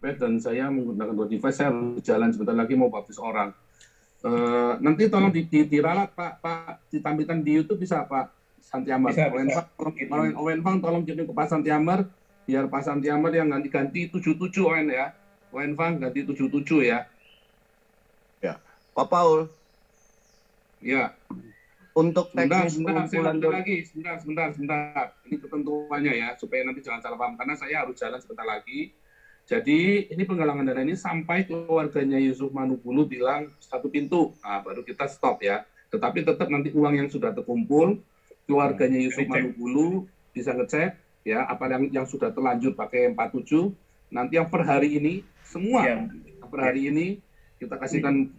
iPad dan saya menggunakan dua device. Saya harus jalan sebentar lagi mau baptis orang. Nanti tolong diralat Pak, ditampilkan di YouTube bisa Pak Santiamar. Owen Fang tolong kirim ke Pak Santiamar biar Pak Santiamar yang ganti 77 Owen ya. Owen Fang ganti 77 ya. Ya, Pak Paul. Ya. Untuk teknis pengumpulan sebentar. Ini ketentuannya ya supaya nanti jangan salah paham karena saya harus jalan sebentar lagi. Jadi ini penggalangan dana ini sampai keluarganya Yusuf Manubulu bilang satu pintu, baru kita stop ya. Tetapi tetap nanti uang yang sudah terkumpul, keluarganya Yusuf Manubulu bisa ngecek ya apa yang sudah terlanjur pakai 47. Nanti yang per hari ini semua per hari ini kita kasihkan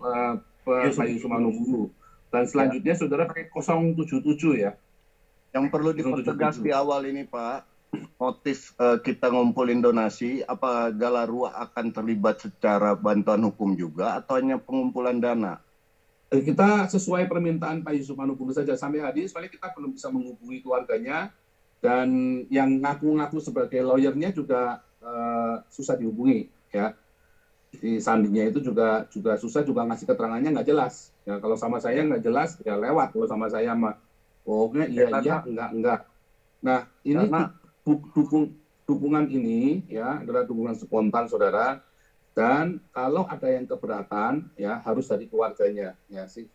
Pak Yusuf Manubulu. Dan selanjutnya saudara pakai 077 ya. Yang perlu dipertegas di awal ini Pak, motif kita ngumpulin donasi, apa Galarua akan terlibat secara bantuan hukum juga atau hanya pengumpulan dana? Kita sesuai permintaan Pak Yusuf Manubulu saja. Sampai hari ini soalnya kita belum bisa menghubungi keluarganya dan yang ngaku-ngaku sebagai lawyernya juga susah dihubungi ya. Di sandinya itu juga susah, juga ngasih keterangannya nggak jelas. Ya kalau sama saya nggak jelas ya lewat, kalau sama saya mah pokoknya iya enggak. Nah ini dukungan ini ya adalah dukungan spontan saudara, dan kalau ada yang keberatan ya harus dari keluarganya ya sih.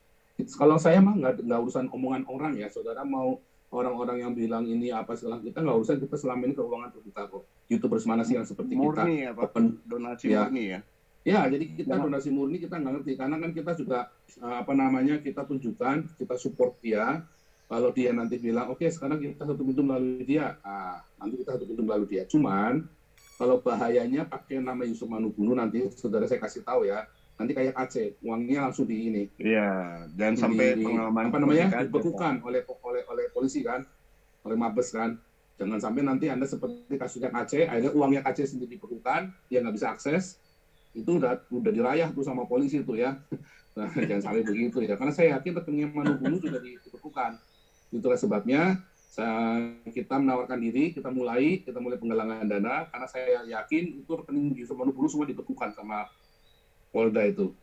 Kalau saya mah nggak urusan omongan orang ya saudara, mau orang-orang yang bilang ini apa segala, kita nggak urusan, kita selama ini keuangan terbuka kok. YouTubers mana sih yang seperti murni kita ya, Pak? Donasi ya. Murni ya. Ya, jadi kita donasi murni kita nggak ngerti, karena kan kita juga kita tunjukkan, kita support dia. Kalau dia nanti bilang, oke, sekarang kita satu pintu melalui dia, nanti kita satu pintu melalui dia. Cuman kalau bahayanya pakai nama Yusuf Manubulu, nanti saudara saya kasih tahu ya, nanti kayak Aceh, uangnya langsung di ini. Iya, dan sampai pengalaman dibekukan oleh polisi kan, oleh Mabes kan. Jangan sampai nanti Anda seperti kasusnya Aceh, akhirnya uangnya Aceh sendiri dibekukan, dia nggak bisa akses. Itu udah dirayah tuh sama polisi itu ya. Nah, jangan sampai begitu ya, karena saya yakin rekeningnya Manubulu sudah dibekukan. Itulah sebabnya kita menawarkan diri, kita mulai penggalangan dana, karena saya yakin itu rekening Yusuf Manubulu semua dibekukan sama Polda itu.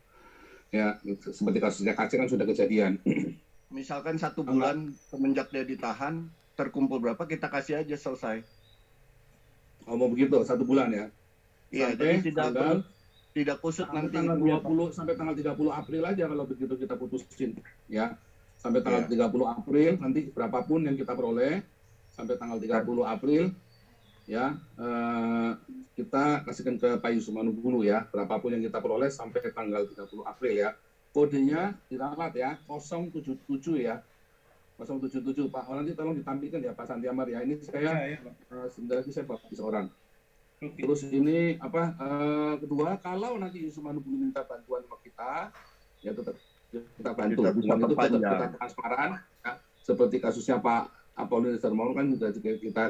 Ya, seperti kasusnya Aceh kan sudah kejadian. Misalkan 1 bulan semenjak dia ditahan, terkumpul berapa kita kasih aja selesai. Oh, mau begitu 1 bulan ya? Iya, jadi tidak kusut nanti tanggal 20 sampai tanggal 30 April aja kalau begitu kita putusin ya. Sampai tanggal 30 April nanti berapapun yang kita peroleh sampai tanggal 30 April ya, kita kasihkan ke Pak Yusuf Manubulu ya, berapapun yang kita peroleh sampai tanggal 30 April ya. Kodenya diralat ya, 077 ya. 077 Pak. Nanti tolong ditampilkan ya Pak Santiamar ya. Ini saya sebentar lagi saya baptis orang. Terus ini kedua, kalau nanti Yusuf Manubulu minta bantuan sama kita, ya tetap kita bantu. Uang itu tetap kita transparan, ya. Seperti kasusnya Pak Apollonius Darmawan kan juga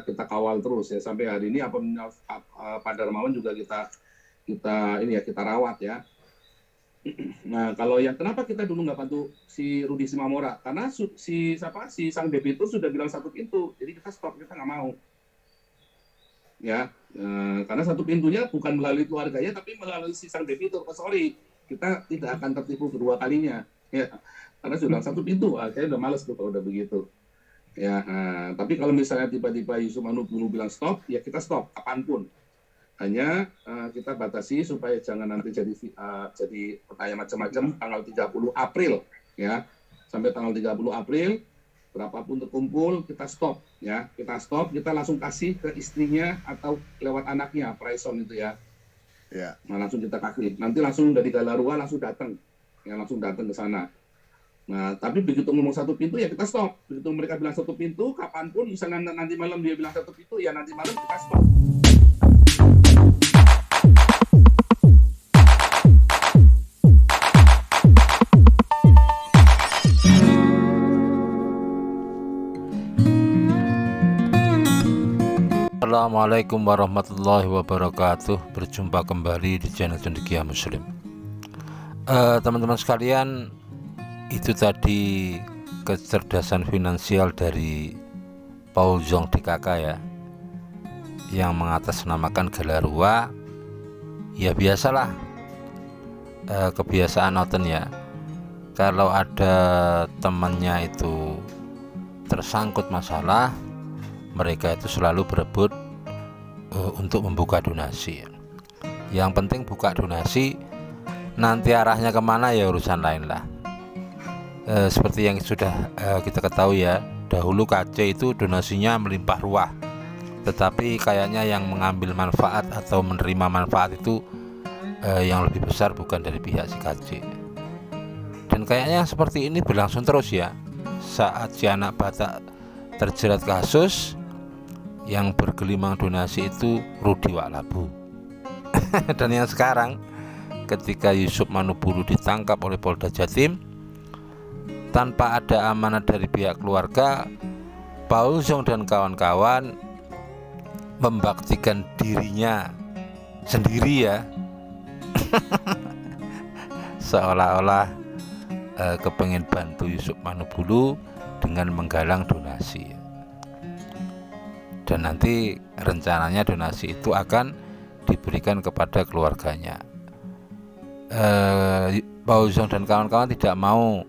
kita kawal terus ya, sampai hari ini Pak Darmawan juga kita rawat ya. Nah kalau yang kenapa kita dulu nggak bantu si Rudi Simamora, karena si sang debitur sudah bilang 1 pintu, jadi kita stop, kita nggak mau. Ya, karena 1 pintunya bukan melalui keluarganya tapi melalui si sang debitur. Sorry, kita tidak akan tertipu kedua kalinya ya, karena sudah 1 pintu, saya udah males tuh kalau udah begitu ya. Tapi kalau misalnya tiba-tiba Yusuf Manubulu bilang stop, ya kita stop kapanpun, hanya kita batasi supaya jangan nanti jadi pertanyaan macam-macam. Tanggal 30 April ya, sampai tanggal 30 April berapapun terkumpul kita stop ya, kita langsung kasih ke istrinya atau lewat anaknya Praison itu ya. Ya. Nah langsung kita kasih, nanti langsung dari Galarua langsung datang ke sana. Nah tapi begitu ngomong 1 pintu ya kita stop, begitu mereka bilang 1 pintu kapanpun, misalnya nanti malam dia bilang 1 pintu ya nanti malam kita stop. Assalamualaikum warahmatullahi wabarakatuh. Berjumpa kembali di channel Cendekia Muslim. Teman-teman sekalian, itu tadi kecerdasan finansial dari Paul Zong DKK ya, yang mengatasnamakan Galarua Ya biasalah, kebiasaan noten ya, kalau ada temannya itu tersangkut masalah, mereka itu selalu berebut untuk membuka donasi. Yang penting buka donasi, nanti arahnya kemana ya urusan lain lah. Seperti yang sudah kita ketahui ya, dahulu KC itu donasinya melimpah ruah, tetapi kayaknya yang mengambil manfaat atau menerima manfaat itu yang lebih besar bukan dari pihak si KC. Dan kayaknya seperti ini berlangsung terus ya. Saat si anak Batak terjerat kasus, yang bergelimang donasi itu Rudi Waklabu. Dan yang sekarang ketika Yusuf Manubulu ditangkap oleh Polda Jatim tanpa ada amanat dari pihak keluarga, Paul Zong dan kawan-kawan membaktikan dirinya sendiri ya, seolah-olah kepengen bantu Yusuf Manubulu dengan menggalang donasi. Dan nanti rencananya donasi itu akan diberikan kepada keluarganya. Paul Zong dan kawan-kawan tidak mau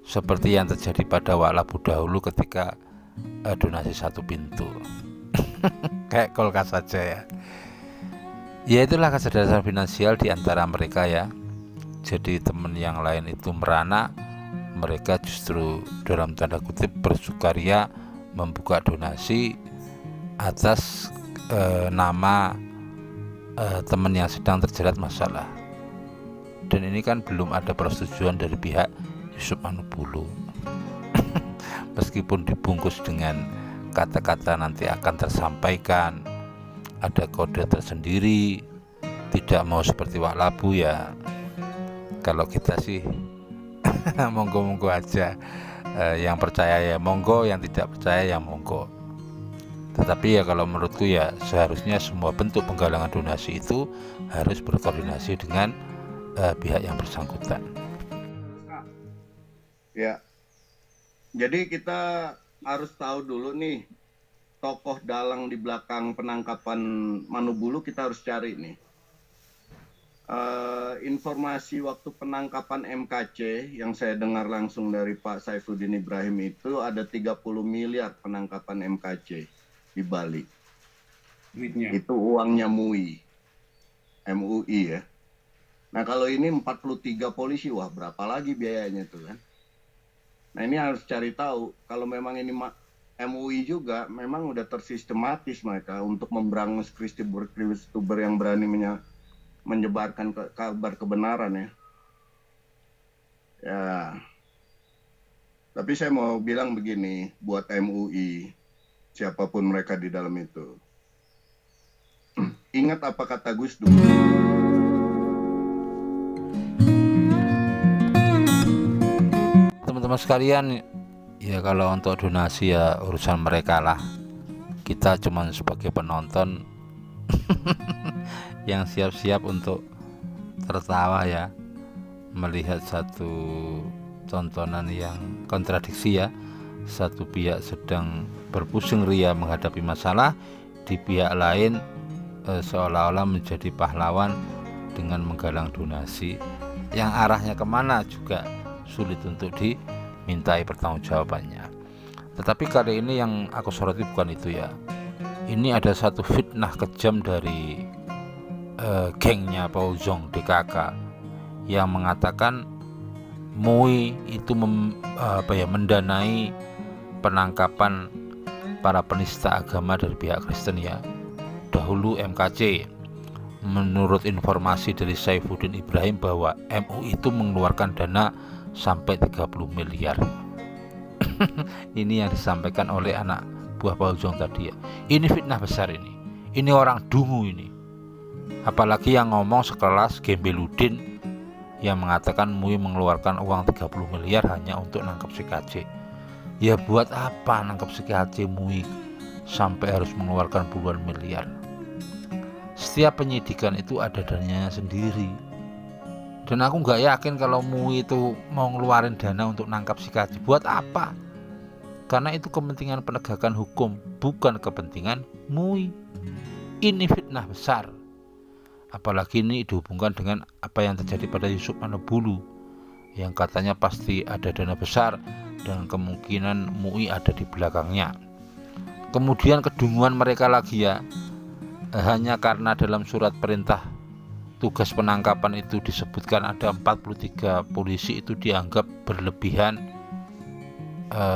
seperti yang terjadi pada Waklabu dahulu ketika donasi satu pintu. Kayak kulkas saja ya. Ya itulah kesadaran finansial di antara mereka ya. Jadi teman yang lain itu merana, mereka justru dalam tanda kutip bersukaria membuka donasi atas nama teman yang sedang terjerat masalah. Dan ini kan belum ada persetujuan dari pihak Yusuf Manubulu. Meskipun dibungkus dengan kata-kata nanti akan tersampaikan, ada kode tersendiri, tidak mau seperti Waklabu ya. Kalau kita sih monggo-monggo aja, yang percaya ya monggo, yang tidak percaya ya monggo. Tetapi ya kalau menurutku ya seharusnya semua bentuk penggalangan donasi itu harus berkoordinasi dengan pihak yang bersangkutan. Ya, jadi kita harus tahu dulu nih tokoh dalang di belakang penangkapan Manubulu, kita harus cari nih. Informasi waktu penangkapan MKC yang saya dengar langsung dari Pak Saifuddin Ibrahim itu ada 30 miliar penangkapan MKC di Bali. Duitnya. Itu uangnya MUI ya. Nah kalau ini 43 polisi, wah berapa lagi biayanya tuh kan. Nah ini harus cari tahu, kalau memang ini MUI juga memang udah tersistematis mereka untuk memberangus kristiber yang berani menyebarkan kabar kebenaran ya. Ya. Tapi saya mau bilang begini buat MUI, siapapun mereka di dalam itu. Ingat apa kata Gus Dur? Teman-teman sekalian, ya kalau untuk donasi ya urusan mereka lah. Kita cuma sebagai penonton yang siap-siap untuk tertawa ya, melihat satu tontonan yang kontradiksi ya. Satu pihak sedang berpusing ria menghadapi masalah, di pihak lain seolah-olah menjadi pahlawan dengan menggalang donasi yang arahnya kemana juga sulit untuk dimintai pertanggungjawabannya. Tetapi kali ini yang aku soroti bukan itu ya. Ini ada satu fitnah kejam dari gengnya Paul Zong DKK yang mengatakan MUI itu mendanai penangkapan para penista agama dari pihak Kristen ya. Dahulu MKC, menurut informasi dari Saifuddin Ibrahim bahwa MUI itu mengeluarkan dana sampai 30 miliar. Ini yang disampaikan oleh anak buah Paul Zong tadi ya. Ini fitnah besar ini. Ini orang dungu ini. Apalagi yang ngomong sekelas Gembeludin yang mengatakan MUI mengeluarkan uang 30 miliar hanya untuk nangkep si KC. Ya buat apa nangkep si KC MUI sampai harus mengeluarkan puluhan miliar? Setiap penyidikan itu ada dananya sendiri. Dan aku nggak yakin kalau MUI itu mau ngeluarin dana untuk nangkap si KC. Buat apa? Karena itu kepentingan penegakan hukum, bukan kepentingan MUI. Ini fitnah besar. Apalagi ini dihubungkan dengan apa yang terjadi pada Yusuf Manobulu, yang katanya pasti ada dana besar dan kemungkinan MUI ada di belakangnya. Kemudian kedunguan mereka lagi ya, hanya karena dalam surat perintah tugas penangkapan itu disebutkan ada 43 polisi, itu dianggap berlebihan.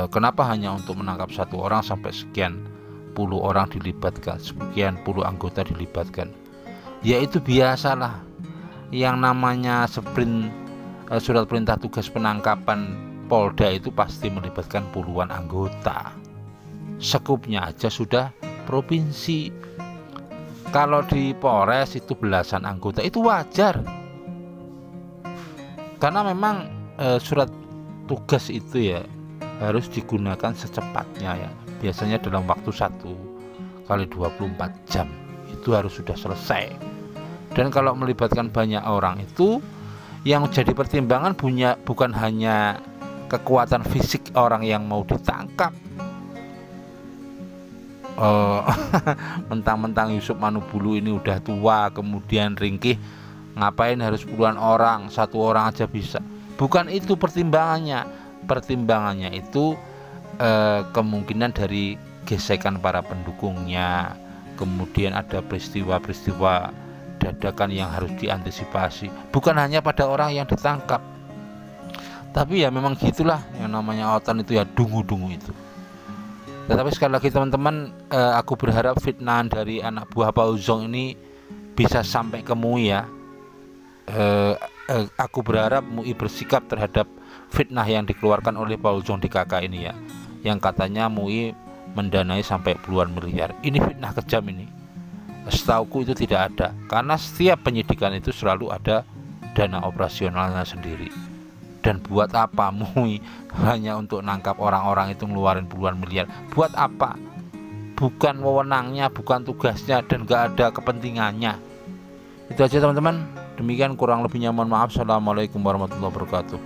Kenapa hanya untuk menangkap satu orang sampai sekian puluh orang dilibatkan, sekian puluh anggota dilibatkan? Ya itu biasalah, yang namanya surat perintah tugas penangkapan Polda itu pasti melibatkan puluhan anggota. Sekupnya aja sudah provinsi. Kalau di Polres itu belasan anggota, itu wajar. Karena memang surat tugas itu ya harus digunakan secepatnya ya. Biasanya dalam waktu 1 kali 24 jam itu harus sudah selesai. Dan kalau melibatkan banyak orang itu yang jadi pertimbangan bukan hanya kekuatan fisik orang yang mau ditangkap. Mentang-mentang Yusuf Manobulu ini udah tua, kemudian ringkih, ngapain harus puluhan orang, satu orang aja bisa. Bukan itu pertimbangannya. Pertimbangannya itu kemungkinan dari gesekan para pendukungnya, kemudian ada peristiwa-peristiwa dadakan yang harus diantisipasi, bukan hanya pada orang yang ditangkap. Tapi ya memang gitulah, yang namanya otan itu ya dungu-dungu itu. Tetapi sekali lagi teman-teman, aku berharap fitnahan dari anak buah Pak Ujong ini bisa sampai ke MUI ya. Aku berharap MUI bersikap terhadap fitnah yang dikeluarkan oleh Pak Ujong di KK ini ya, yang katanya MUI mendanai sampai puluhan miliar. Ini fitnah kejam ini. Setauku itu tidak ada, karena setiap penyidikan itu selalu ada dana operasionalnya sendiri. Dan buat apa MUI hanya untuk nangkap orang-orang itu ngeluarin puluhan miliar? Buat apa? Bukan wewenangnya, bukan tugasnya, dan gak ada kepentingannya. Itu aja teman-teman. Demikian, kurang lebihnya mohon maaf. Assalamualaikum warahmatullahi wabarakatuh.